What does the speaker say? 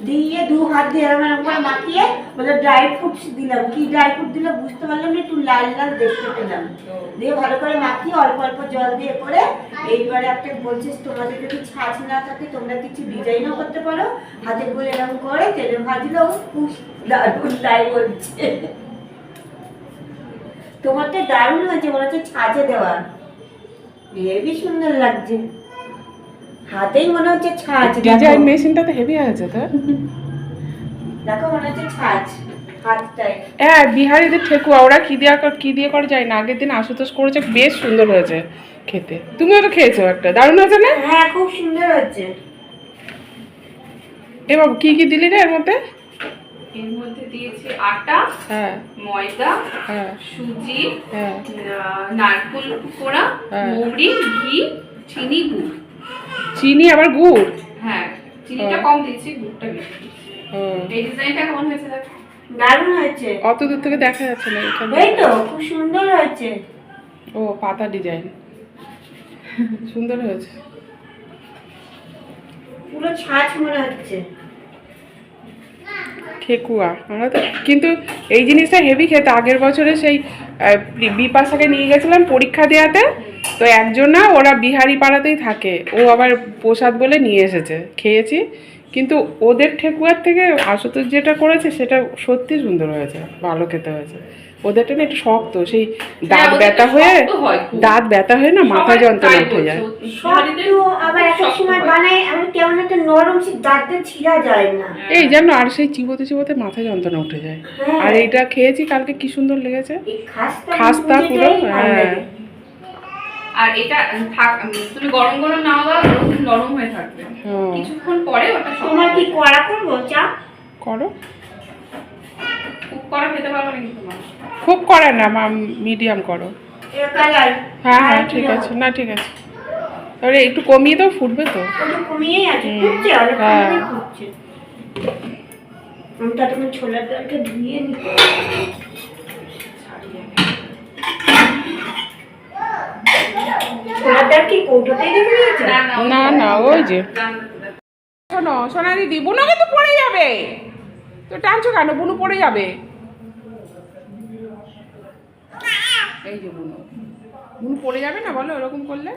দিয়ে 2 হাত দিয়ে এরকম করে মাখিয়ে বলে ড্রাই ফ্রুটস দিলাম, কি ড্রাই ফ্রুট দিলে বুঝতে পারলাম না, একটু লাল লাল দেখতে পেলাম। দিয়ে ভালো করে মাখিয়ে অল্প অল্প জল দিয়ে করে এইবারে একটা বলছিস তোমাদের যদি ছাঁচ না থাকে তোমরা কিছু ডিজাইনও করতে পারো, হাতে করে এরকম করে তেলে ভাজলেও খুব দারুণ তাই বলছে। তোমার তো দারুণ হয়েছে, মনে হচ্ছে ছাঁচে দেওয়া, হেবি সুন্দর লাগছে, হাতেই মনে হচ্ছে ছাঁচ। ডিজাইন মেশিনটা তো হেভি হয়েছে তো, দেখো মনে হচ্ছে ছাঁচ হাতটাই। হ্যাঁ বিহারিদের ঠেকুয়া ওরা কি দিয়ে করে যায় না, আগের দিন আশুতোষ করেছে, বেশ সুন্দর হয়েছে খেতে। তুমিও তো খেয়েছো একটা, দারুণ হয়েছে না? হ্যাঁ খুব সুন্দর হচ্ছে। এ বাবু কি কি দিলি রে এর মধ্যে? এর মধ্যে দিয়েছি আটা, হ্যাঁ ময়দা, হ্যাঁ সুজি, হ্যাঁ নারকেল কোড়া, হ্যাঁ। মৌরি, ঘি, চিনি, গুড়। চিনি আবার গুড়? হ্যাঁ চিনিটা কম দিয়েছি, গুড়টা বেশি দিয়েছি। ও এই ডিজাইনটা কেমন হয়েছে দেখো? দারুণ হয়েছে। অত দূর থেকে দেখা যাচ্ছে না এখানে। এই তো খুব সুন্দর হয়েছে। ও পাতা ডিজাইন সুন্দর হয়েছে, পুরো ছাঁচ মনে হচ্ছে। ঠেকুয়া আমরা তো, কিন্তু এই জিনিসটা হেভি খেতে। আগের বছরে সেই বিপাশাকে নিয়ে গেছিলাম পরীক্ষা দেওয়াতে, তো একজন না ওরা বিহারি পাড়াতেই থাকে, ও আবার প্রসাদ বলে নিয়ে এসেছে, খেয়েছি। কিন্তু ওদের ঠেকুয়ার থেকে আশুতোষ যেটা করেছে সেটা সত্যি সুন্দর হয়েছে, ভালো খেতে হয়েছে। ওদেরটা না একটু শক্ত, সেই দাঁত ব্যথা হয়ে না মাথা যন্ত্রণা উঠে যায়। শক্ত আবার একটা সময় বানাই আমি কেমন একটা নরম, সে দাঁতে ছিঁড়া যায় না। এই জানো, আর সেই চিবোতে চিবোতে মাথা যন্ত্রণা উঠে যায়। আর এইটা খেয়েছি কালকে, কি সুন্দর লেগেছে, এই খাস্তা পুরো। হ্যাঁ আর এটা তুমি গরম গরম নাও দাও, নরম হয়ে থাকবে, কিছুক্ষণ পরে ওটা তোমার কি কড়া করবো চা? করো, খুব কড়া খেতে পারবে না কিন্তু মানুষ। খুব করে না, মিডিয়াম করো। কালার হ্যাঁ হ্যাঁ ঠিক আছে, না ঠিক আছে, তাহলে একটু কমিয়ে দাও, ফুটবে তো। ওটা কমিয়েই আছে, ফুটছে অনেক ফুটছে। আমি ততক্ষণ ছোলার ডালটা ধুয়ে নিই। ছোলার ডাল কি কৌটোতেই রেখে দিয়েছে? না না ওই যে শোনো সোনা দিদি, বুনো কিন্তু পড়ে যাবে, তো টানছো কেন? বুনু পড়ে যাবে। এই যে বুনু, বুনু পড়ে যাবে না বলো এরকম করলে?